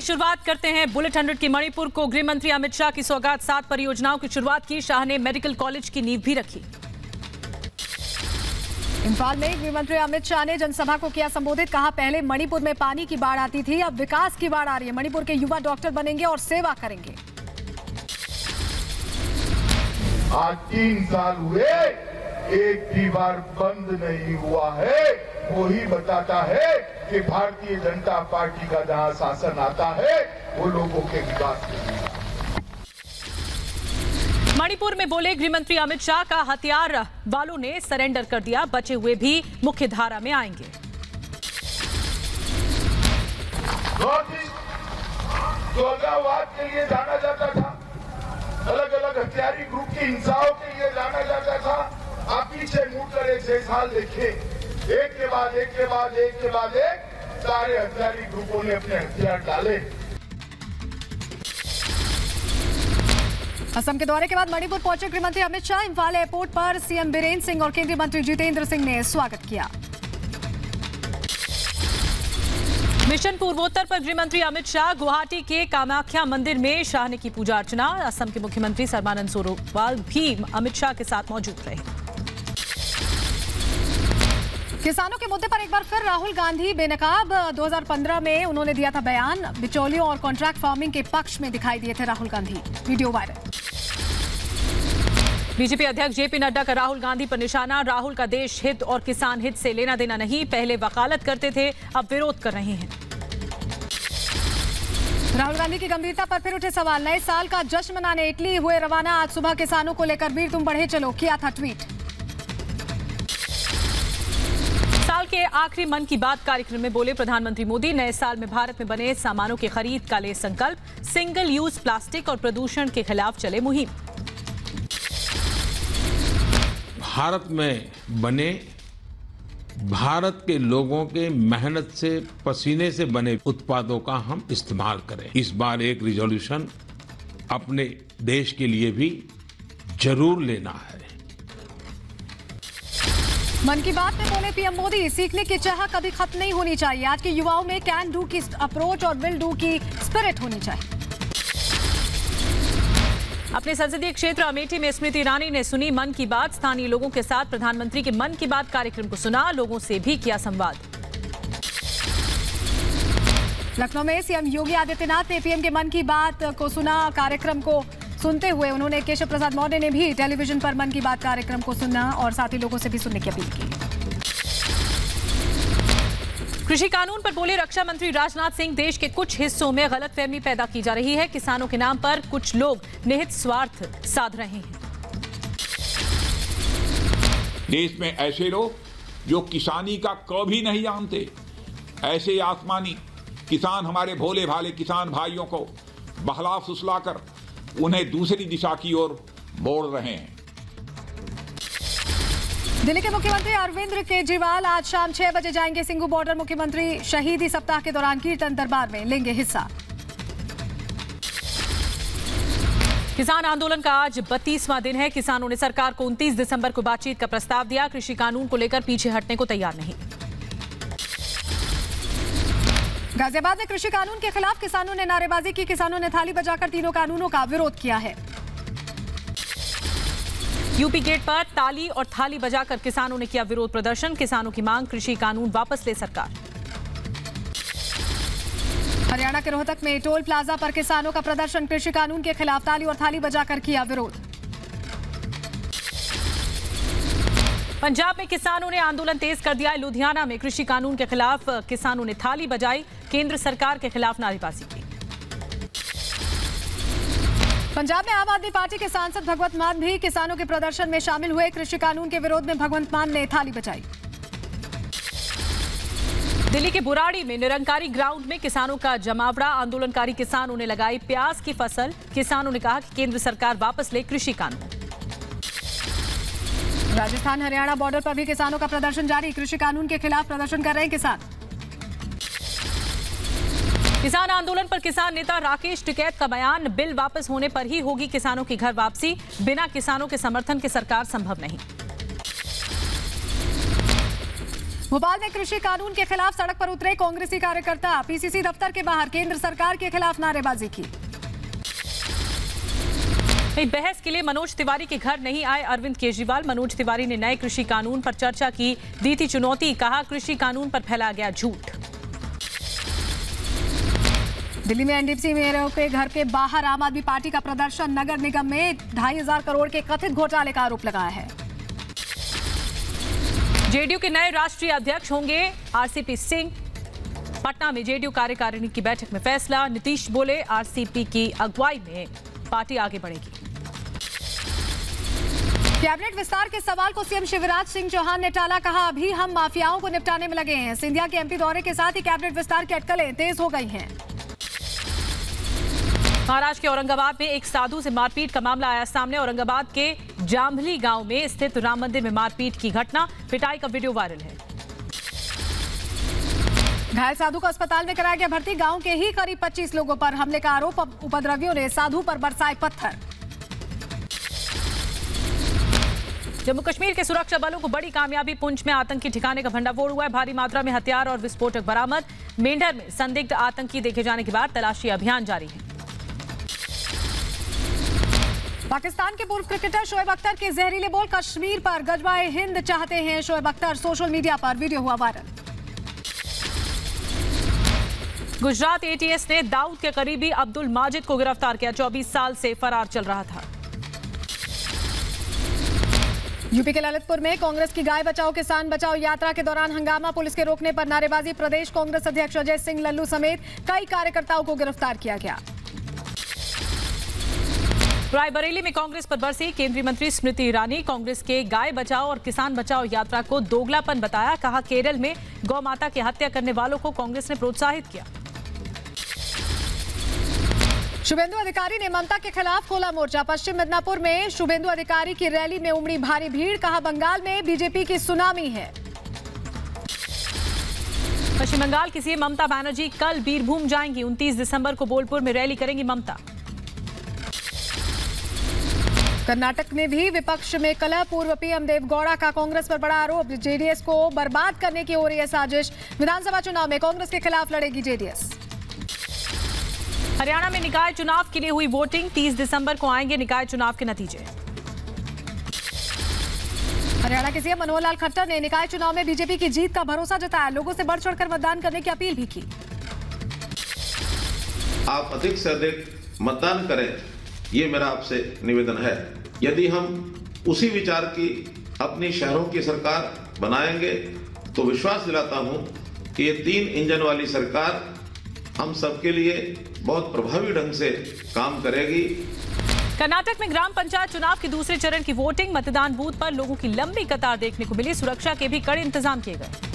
शुरुआत करते हैं बुलेट 100 की। मणिपुर को गृह मंत्री अमित शाह की सौगात, 7 परियोजनाओं की शुरुआत की। शाह ने मेडिकल कॉलेज की नींव भी रखी। इम्फाल में गृह मंत्री अमित शाह ने जनसभा को किया संबोधित। कहा, पहले मणिपुर में पानी की बाढ़ आती थी, अब विकास की बाढ़ आ रही है। मणिपुर के युवा डॉक्टर बनेंगे और सेवा करेंगे। आज 3 साल हुए, एक भी बार बंद नहीं हुआ है। वो ही बताता है कि भारतीय जनता पार्टी का जहां शासन आता है वो लोगों के विकास के लिए। मणिपुर में बोले गृह मंत्री अमित शाह, का हथियार वालों ने सरेंडर कर दिया, बचे हुए भी मुख्य धारा में आएंगे। जो अलगाववाद के लिए जाना जाता था, अलग अलग हथियारी ग्रुप की हिंसाओं के लिए जाना जाता था, आप पीछे मुड़ कर एक 6 साल देखे, एक के बाद एक के बाद एक के बाद एक सारे हथियारी ग्रुपों ने अपने हथियार डाले। असम के दौरे के बाद मणिपुर पहुंचे गृह मंत्री अमित शाह। इम्फाल एयरपोर्ट पर सीएम बीरेन्द्र सिंह और केंद्रीय मंत्री जितेंद्र सिंह ने स्वागत किया। मिशन पूर्वोत्तर पर गृह मंत्री अमित शाह। गुवाहाटी के कामाख्या मंदिर में शाह ने की पूजा अर्चना। असम के मुख्यमंत्री सर्बानंद सोनोवाल भी अमित शाह के साथ मौजूद रहे। किसानों के मुद्दे पर एक बार फिर राहुल गांधी बेनकाब। 2015 में उन्होंने दिया था बयान। बिचौलियों और कॉन्ट्रैक्ट फार्मिंग के पक्ष में दिखाई दिए थे Rahul Gandhi. Video viral. BJP अध्यक्ष जेपी नड्डा का राहुल गांधी पर निशाना। राहुल का देश हित और किसान हित से लेना देना नहीं, पहले वकालत करते थे, अब विरोध कर रहे हैं। राहुल गांधी की गंभीरता पर फिर उठे सवाल। नए साल का जश्न मनाने इटली हुए रवाना। आज सुबह किसानों को लेकर वीर तुम बढ़े चलो किया था ट्वीट। साल के आखिरी मन की बात कार्यक्रम में बोले प्रधानमंत्री मोदी, नए साल में भारत में बने सामानों की खरीद का ले संकल्प। सिंगल यूज प्लास्टिक और प्रदूषण के खिलाफ चले मुहिम। भारत में बने, भारत के लोगों के मेहनत से, पसीने से बने उत्पादों का हम इस्तेमाल करें। इस बार एक रिजोल्यूशन अपने देश के लिए भी जरूर लेना है। मन की बात में बोले पीएम मोदी, सीखने की चाह कभी खत्म नहीं होनी चाहिए। आज के युवाओं में कैन डू की अप्रोच और विल डू की स्पिरिट होनी चाहिए। अपने संसदीय क्षेत्र अमेठी में स्मृति ईरानी ने सुनी मन की बात। स्थानीय लोगों के साथ प्रधानमंत्री के मन की बात कार्यक्रम को सुना, लोगों से भी किया संवाद। लखनऊ में सीएम योगी आदित्यनाथ ने पीएम के मन की बात को सुना। कार्यक्रम को सुनते हुए उन्होंने केशव प्रसाद मौर्य ने भी टेलीविजन पर मन की बात कार्यक्रम को सुना और साथ ही लोगों से भी सुनने की अपील की। कृषि कानून पर बोले रक्षा मंत्री राजनाथ सिंह, देश के कुछ हिस्सों में गलतफहमी पैदा की जा रही है। किसानों के नाम पर कुछ लोग निहित स्वार्थ साध रहे हैं। देश में ऐसे लोग जो किसानी का क भी नहीं जानते, ऐसे आसमानी किसान, हमारे भोले भाले किसान भाइयों को बहला फुसलाकर उन्हें दूसरी दिशा की ओर मोड़ रहे हैं। दिल्ली के मुख्यमंत्री अरविंद केजरीवाल आज शाम 6 बजे जाएंगे सिंघू बॉर्डर। मुख्यमंत्री शहीदी सप्ताह के दौरान कीर्तन दरबार में लेंगे हिस्सा। किसान आंदोलन का आज 32वां दिन है। किसानों ने सरकार को 29 दिसंबर को बातचीत का प्रस्ताव दिया। कृषि कानून को लेकर पीछे हटने को तैयार नहीं। गाजियाबाद में कृषि कानून के खिलाफ किसानों ने नारेबाजी की। किसानों ने थाली बजाकर तीनों कानूनों का विरोध किया है। यूपी गेट पर ताली और थाली बजाकर किसानों ने किया विरोध प्रदर्शन। किसानों की मांग, कृषि कानून वापस ले सरकार। हरियाणा के रोहतक में टोल प्लाजा पर किसानों का प्रदर्शन। कृषि कानून के खिलाफ ताली और थाली बजाकर किया विरोध। पंजाब में किसानों ने आंदोलन तेज कर दिया। लुधियाना में कृषि कानून के खिलाफ किसानों ने थाली बजाई, केंद्र सरकार के खिलाफ नारेबाजी की। पंजाब में आम आदमी पार्टी के सांसद भगवंत मान भी किसानों के प्रदर्शन में शामिल हुए। कृषि कानून के विरोध में भगवंत मान ने थाली बजाई। दिल्ली के बुराड़ी में निरंकारी ग्राउंड में किसानों का जमावड़ा। आंदोलनकारी किसानों ने लगाई प्याज की फसल। किसानों ने कहा कि केंद्र सरकार वापस ले कृषि कानून। राजस्थान हरियाणा बॉर्डर पर भी किसानों का प्रदर्शन जारी। कृषि कानून के खिलाफ प्रदर्शन कर रहे हैं किसान। किसान आंदोलन पर किसान नेता राकेश टिकैत का बयान, बिल वापस होने पर ही होगी किसानों की घर वापसी। बिना किसानों के समर्थन के सरकार संभव नहीं। भोपाल में कृषि कानून के खिलाफ सड़क पर उतरे कांग्रेसी कार्यकर्ता, पीसीसी दफ्तर के बाहर केंद्र सरकार के खिलाफ नारेबाजी की। बहस के लिए मनोज तिवारी के घर नहीं आए अरविंद केजरीवाल। मनोज तिवारी ने नए कृषि कानून पर चर्चा की, दी थी चुनौती, कहा कृषि कानून पर फैला गया झूठ। दिल्ली में एनडीपीसी मेयरों के घर के बाहर आम आदमी पार्टी का प्रदर्शन, नगर निगम में 2,500 करोड़ के कथित घोटाले का आरोप लगाया है। जेडीयू के नए राष्ट्रीय अध्यक्ष होंगे आरसीपी सिंह। पटना में जेडीयू कार्यकारिणी की बैठक में फैसला, नीतीश बोले आरसीपी की अगुवाई में पार्टी आगे बढ़ेगी। कैबिनेट विस्तार के सवाल को सीएम शिवराज सिंह चौहान ने टाला, कहा अभी हम माफियाओं को निपटाने में लगे हैं। सिंधिया के एमपी दौरे के साथ ही कैबिनेट विस्तार की अटकलें तेज हो गई हैं। महाराष्ट्र के औरंगाबाद में एक साधु से मारपीट का मामला आया सामने। औरंगाबाद के जांभली गांव में स्थित राम मंदिर में मारपीट की घटना, पिटाई का वीडियो वायरल है। घायल साधु को अस्पताल में कराया गया भर्ती। गांव के ही करीब 25 लोगों पर हमले का आरोप, उपद्रवियों ने साधु पर बरसाए पत्थर। जम्मू कश्मीर के सुरक्षा बलों को बड़ी कामयाबी, पुंछ में आतंकी ठिकाने का भंडाफोड़ हुआ है। भारी मात्रा में हथियार और विस्फोटक बरामद। मेंढर में संदिग्ध आतंकी देखे जाने के बाद तलाशी अभियान जारी है। पाकिस्तान के पूर्व क्रिकेटर शोएब अख्तर के जहरीले बोल, कश्मीर पर गजवाए हिंद चाहते हैं शोएब अख्तर। सोशल मीडिया पर वीडियो हुआ वायरल। गुजरात एटीएस ने दाऊद के करीबी अब्दुल माजिद को गिरफ्तार किया। 24 साल से फरार चल रहा था। यूपी के ललितपुर में कांग्रेस की गाय बचाओ किसान बचाओ यात्रा के दौरान हंगामा, पुलिस के रोकने पर नारेबाजी। प्रदेश कांग्रेस अध्यक्ष अजय सिंह लल्लू समेत कई कार्यकर्ताओं को गिरफ्तार किया गया। रायबरेली में कांग्रेस पर बरसी केंद्रीय मंत्री स्मृति ईरानी। कांग्रेस के गाय बचाओ और किसान बचाओ यात्रा को दोगलापन बताया, कहा केरल में गौ माता की हत्या करने वालों को कांग्रेस ने प्रोत्साहित किया। शुभेंदु अधिकारी ने ममता के खिलाफ खोला मोर्चा। पश्चिम मिदनापुर में शुभेंदु अधिकारी की रैली में उमड़ी भारी भीड़, कहा बंगाल में बीजेपी की सुनामी है। पश्चिम बंगाल की सीएम ममता बनर्जी कल बीरभूम जाएंगी। 29 दिसंबर को बोलपुर में रैली करेंगी ममता। कर्नाटक में भी विपक्ष में कलह, पूर्व पीएम देवगौड़ा का कांग्रेस पर बड़ा आरोप, जेडीएस को बर्बाद करने की हो रही है साजिश। विधानसभा चुनाव में कांग्रेस के खिलाफ लड़ेगी जेडीएस। हरियाणा में निकाय चुनाव के लिए हुई वोटिंग, 30 दिसंबर को आएंगे निकाय चुनाव के नतीजे। हरियाणा के सीएम मनोहर लाल खट्टर ने निकाय चुनाव में बीजेपी की जीत का भरोसा जताया, लोगों से बढ़ चढ़कर मतदान करने की अपील भी की। आप अधिक से अधिक मतदान करें, ये मेरा आपसे निवेदन है। यदि हम उसी विचार की अपनी शहरों की सरकार बनाएंगे तो विश्वास दिलाता हूं कि ये 3 इंजन वाली सरकार हम सबके लिए बहुत प्रभावी ढंग से काम करेगी। कर्नाटक में ग्राम पंचायत चुनाव के दूसरे चरण की वोटिंग, मतदान बूथ पर लोगों की लंबी कतार देखने को मिली। सुरक्षा के भी कड़े इंतजाम किए गए।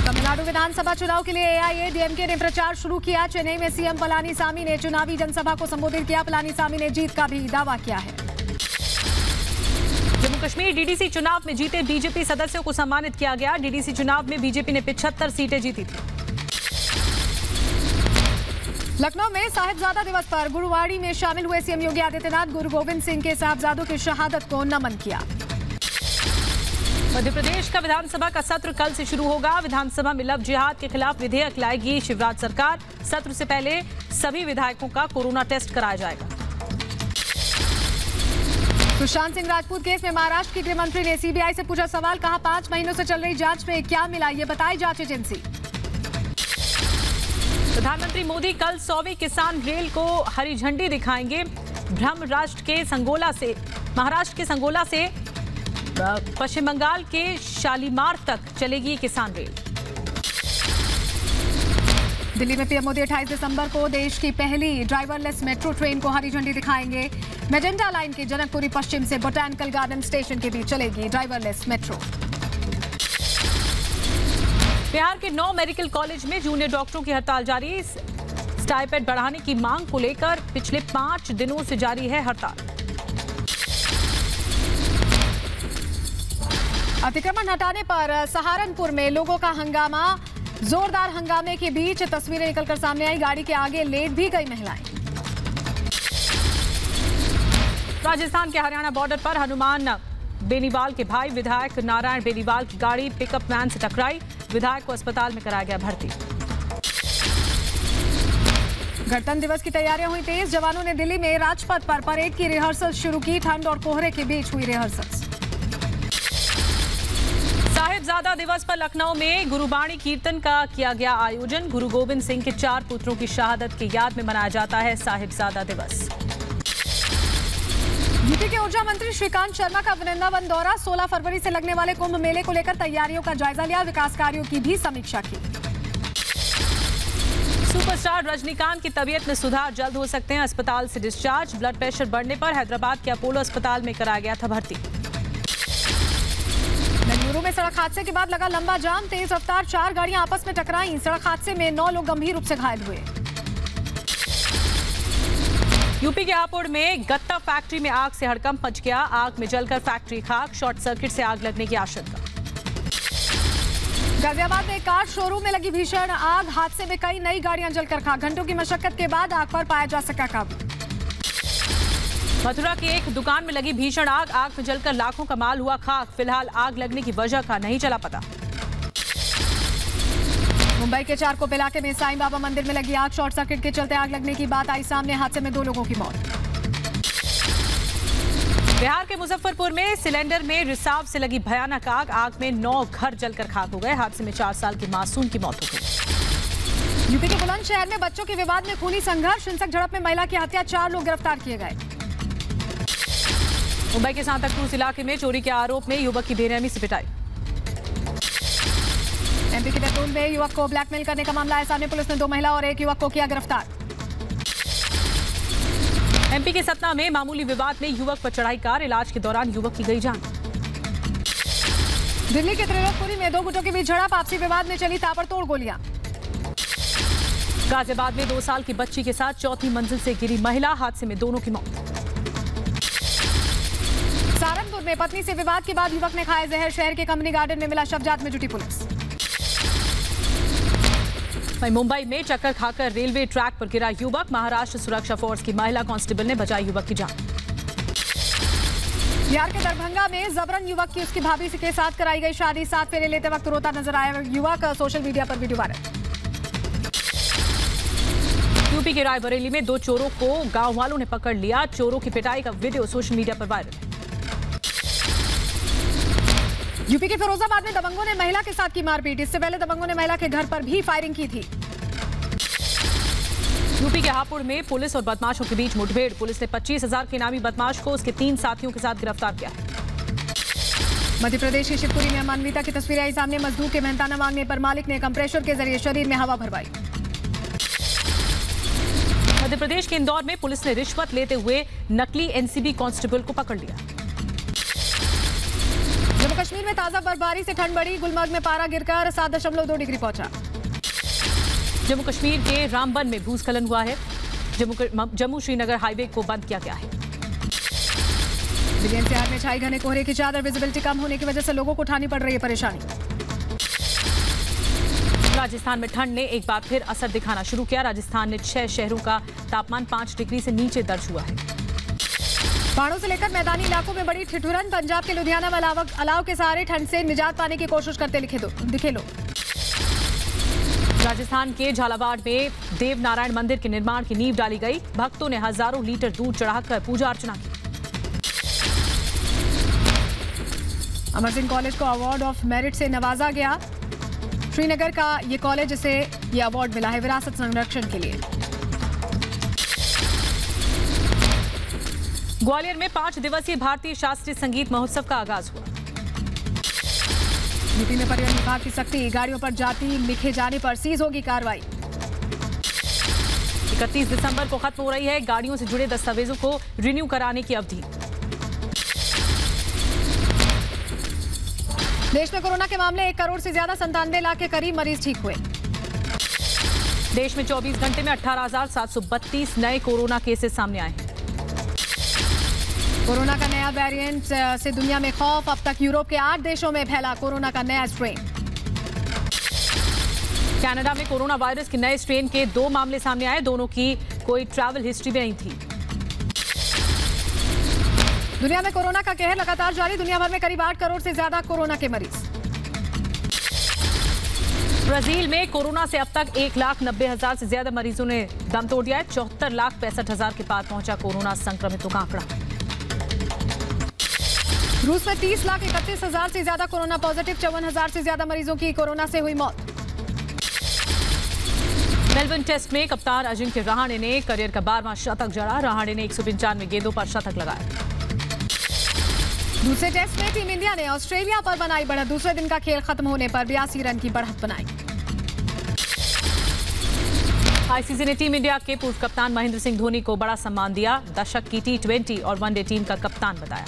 तमिलनाडु विधानसभा चुनाव के लिए एआईएडीएमके ने प्रचार शुरू किया। चेन्नई में सीएम पलानीसामी ने चुनावी जनसभा को संबोधित किया। पलानीसामी ने जीत का भी दावा किया है। जम्मू कश्मीर डीडीसी चुनाव में जीते बीजेपी सदस्यों को सम्मानित किया गया। डीडीसी चुनाव में बीजेपी ने 75 सीटें जीती थी। लखनऊ में साहिबजादा दिवस पर गुरुवाड़ी में शामिल हुए सीएम योगी आदित्यनाथ, गुरु गोविंद सिंह के साहिबजादों की शहादत को नमन किया। मध्य प्रदेश का विधानसभा का सत्र कल से शुरू होगा। विधानसभा में लव जिहाद के खिलाफ विधेयक लाएगी शिवराज सरकार। सत्र से पहले सभी विधायकों का कोरोना टेस्ट कराया जाएगा। सुशांत सिंह राजपूत केस में महाराष्ट्र की गृह मंत्री ने सीबीआई से पूछा सवाल, कहा 5 महीनों से चल रही जांच में क्या मिला, ये बताई जांच एजेंसी। प्रधानमंत्री मोदी कल 100वीं किसान रेल को हरी झंडी दिखाएंगे। महाराष्ट्र के संगोला से पश्चिम बंगाल के शालीमार तक चलेगी किसान रेल। दिल्ली में पीएम मोदी 28 दिसंबर को देश की पहली ड्राइवरलेस मेट्रो ट्रेन को हरी झंडी दिखाएंगे। मेजेंटा लाइन के जनकपुरी पश्चिम से बोटैनिकल गार्डन स्टेशन के बीच चलेगी ड्राइवरलेस मेट्रो। बिहार के 9 मेडिकल कॉलेज में जूनियर डॉक्टरों की हड़ताल जारी। स्टाइपेंड बढ़ाने की मांग को लेकर पिछले 5 दिनों से जारी है हड़ताल। अतिक्रमण हटाने पर सहारनपुर में लोगों का हंगामा, जोरदार हंगामे के बीच तस्वीरें निकलकर सामने आई। गाड़ी के आगे लेट भी गई महिलाएं। राजस्थान के हरियाणा बॉर्डर पर हनुमान बेनीवाल के भाई विधायक नारायण बेनीवाल की गाड़ी पिकअप वैन से टकराई। विधायक को अस्पताल में कराया गया भर्ती। गणतंत्र दिवस की तैयारियां हुई तेज। जवानों ने दिल्ली में राजपथ पर परेड की रिहर्सल शुरू की। ठंड और कोहरे के बीच हुई रिहर्सल। साहिबजादा दिवस पर लखनऊ में गुरुबाणी कीर्तन का किया गया आयोजन। गुरु गोविंद सिंह के 4 पुत्रों की शहादत की याद में मनाया जाता है साहिबजादा दिवस। यूपी के ऊर्जा मंत्री श्रीकांत शर्मा का वृंदावन दौरा। 16 फरवरी से लगने वाले कुंभ मेले को लेकर तैयारियों का जायजा लिया। विकास कार्यों की भी समीक्षा की। सुपरस्टार रजनीकांत की तबीयत में सुधार जल्द हो सकते हैं। अस्पताल से डिस्चार्ज। ब्लड प्रेशर बढ़ने पर हैदराबाद के अपोलो अस्पताल में कराया गया था भर्ती। बेंगलुरु में सड़क हादसे के बाद लगा लंबा जाम। तेज रफ्तार 4 गाड़ियां आपस में टकराईं। सड़क हादसे में 9 लोग गंभीर रूप से घायल हुए। यूपी के हापुड़ में गत्ता फैक्ट्री में आग से हड़कंप मच गया। आग में जलकर फैक्ट्री खाक। शॉर्ट सर्किट से आग लगने की आशंका। गाजियाबाद में कार शोरूम में लगी भीषण आग। हादसे में कई नई गाड़ियां जलकर खाक। घंटों की मशक्कत के बाद आग पर पाया जा सका काबू। मथुरा की एक दुकान में लगी भीषण आग। आग में जलकर लाखों का माल हुआ खाक। फिलहाल आग लगने की वजह का नहीं चला पता। मुंबई के चारकोप इलाके में साईं बाबा मंदिर में लगी आग। शॉर्ट सर्किट के चलते आग लगने की बात आई सामने। हादसे में 2 लोगों की मौत। बिहार के मुजफ्फरपुर में सिलेंडर में रिसाव से लगी भयानक आग। आग में 9 घर जलकर खाक हो गए। हादसे में 4 साल की मासूम की मौत हो गई। यूपी के बुलंदशहर में बच्चों के विवाद में खूनी संघर्ष। हिंसक झड़प में महिला की हत्या। 4 लोग गिरफ्तार किए गए। मुंबई के सांताक्रूज इलाके में चोरी के आरोप में युवक की बेरहमी से पिटाई। एमपी के बैतूल में युवक को ब्लैकमेल करने का मामला है सामने। पुलिस ने 2 महिला और 1 युवक को किया गिरफ्तार। एमपी के सतना में मामूली विवाद में युवक पर चढ़ाई कार। इलाज के दौरान युवक की गई जान। दिल्ली के त्रिलोकपुरी में 2 गुटों के बीच झड़प। आपसी विवाद में चली ताबड़तोड़ गोलियां। गाजियाबाद में 2 साल की बच्ची के साथ 4थी मंजिल से गिरी महिला। हादसे में दोनों की मौत। सहारनपुर में पत्नी से विवाद के बाद युवक ने खाया जहर। शहर के कंपनी गार्डन में मिला शव। जांच में जुटी पुलिस। वहीं मुंबई में चक्कर खाकर रेलवे ट्रैक पर गिरा युवक। महाराष्ट्र सुरक्षा फोर्स की महिला कांस्टेबल ने बचाई युवक की जान। बिहार के दरभंगा में जबरन युवक की उसकी भाभी के साथ कराई गई शादी। 7 फेरे लेते वक्त रोता नजर आया युवक। सोशल मीडिया पर वीडियो वायरल। यूपी के रायबरेली में 2 चोरों को गांव वालों ने पकड़ लिया। चोरों की पिटाई का वीडियो सोशल मीडिया पर वायरल है। यूपी के फिरोजाबाद में दबंगों ने महिला के साथ की मारपीट। इससे पहले दबंगों ने महिला के घर पर भी फायरिंग की थी। यूपी के हापुड़ में पुलिस और बदमाशों के बीच मुठभेड़। पुलिस ने 25,000 के इनामी बदमाश को उसके 3 साथियों के साथ गिरफ्तार किया है। मध्य प्रदेश के शिवपुरी में मानवीता की तस्वीरें आई सामने। मजदूर के मेहनताना मांगने पर मालिक ने कंप्रेसर के जरिए शरीर में हवा भरवाई। मध्य प्रदेश के इंदौर में पुलिस ने रिश्वत लेते हुए नकली एनसीबी कांस्टेबल को पकड़ लिया। जम्मू कश्मीर में ताजा बर्फबारी से ठंड बढ़ी। गुलमर्ग में पारा गिरकर 7.2 डिग्री पहुंचा। जम्मू कश्मीर के रामबन में भूस्खलन हुआ है। जम्मू श्रीनगर हाईवे को बंद किया गया है। दिल्ली एनसीआर में छाई घने कोहरे की चादर। विजिबिलिटी कम होने की वजह से लोगों को उठानी पड़ रही है परेशानी। राजस्थान में ठंड ने एक बार फिर असर दिखाना शुरू किया। राजस्थान में 6 शहरों का तापमान 5 डिग्री से नीचे दर्ज हुआ है। पहाड़ों से लेकर मैदानी इलाकों में बड़ी ठिठुरन। पंजाब के लुधियाना में अलाव के सहारे ठंड से निजात पाने की कोशिश करते दिखे लोग। राजस्थान के झालावाड़ में देव नारायण मंदिर के निर्माण की नींव डाली गई। भक्तों ने हजारों लीटर दूध चढ़ाकर पूजा अर्चना की। अमर सिंह कॉलेज को अवार्ड ऑफ मेरिट से नवाजा गया। श्रीनगर का ये कॉलेज इसे ये अवार्ड मिला है विरासत संरक्षण के लिए। ग्वालियर में 5 दिवसीय भारतीय शास्त्रीय संगीत महोत्सव का आगाज हुआ। यूपी में परिवहन विभाग की सख्ती। गाड़ियों पर जाति लिखे जाने पर सीज होगी कार्रवाई। 31 दिसंबर को खत्म हो रही है गाड़ियों से जुड़े दस्तावेजों को रिन्यू कराने की अवधि। देश में कोरोना के मामले 1 करोड़ से ज्यादा 97 लाख के करीब मरीज ठीक हुए। देश में 24 घंटे में 18,732 नए कोरोना केसेस सामने आए हैं। कोरोना का नया वेरिएंट से दुनिया में खौफ। अब तक यूरोप के 8 देशों में फैला कोरोना का नया स्ट्रेन। कनाडा में कोरोना वायरस के नए स्ट्रेन के 2 मामले सामने आए। दोनों की कोई ट्रैवल हिस्ट्री भी नहीं थी। दुनिया में कोरोना का कहर लगातार जारी। दुनिया भर में करीब 8 करोड़ से ज्यादा कोरोना के मरीज। ब्राजील में कोरोना से अब तक 1,90,000 से ज्यादा मरीजों ने दम तोड़ दिया है। 74,65,000 के पार पहुंचा कोरोना संक्रमितों का आंकड़ा। रूस में 30,31,000 से ज्यादा कोरोना पॉजिटिव। 54,000 से ज्यादा मरीजों की कोरोना से हुई मौत। मेलबर्न टेस्ट में कप्तान अजिंक्य रहाणे ने करियर का 12वां शतक जड़ा। रहाणे ने 195 गेंदों पर शतक लगाया। दूसरे टेस्ट में टीम इंडिया ने ऑस्ट्रेलिया पर बनाई बढ़त। दूसरे दिन का खेल खत्म होने पर 82 रन की बढ़त बनाई। आईसीसी ने टीम इंडिया के पूर्व कप्तान महेंद्र सिंह धोनी को बड़ा सम्मान दिया। दशक की T20 और वनडे टीम का कप्तान बताया।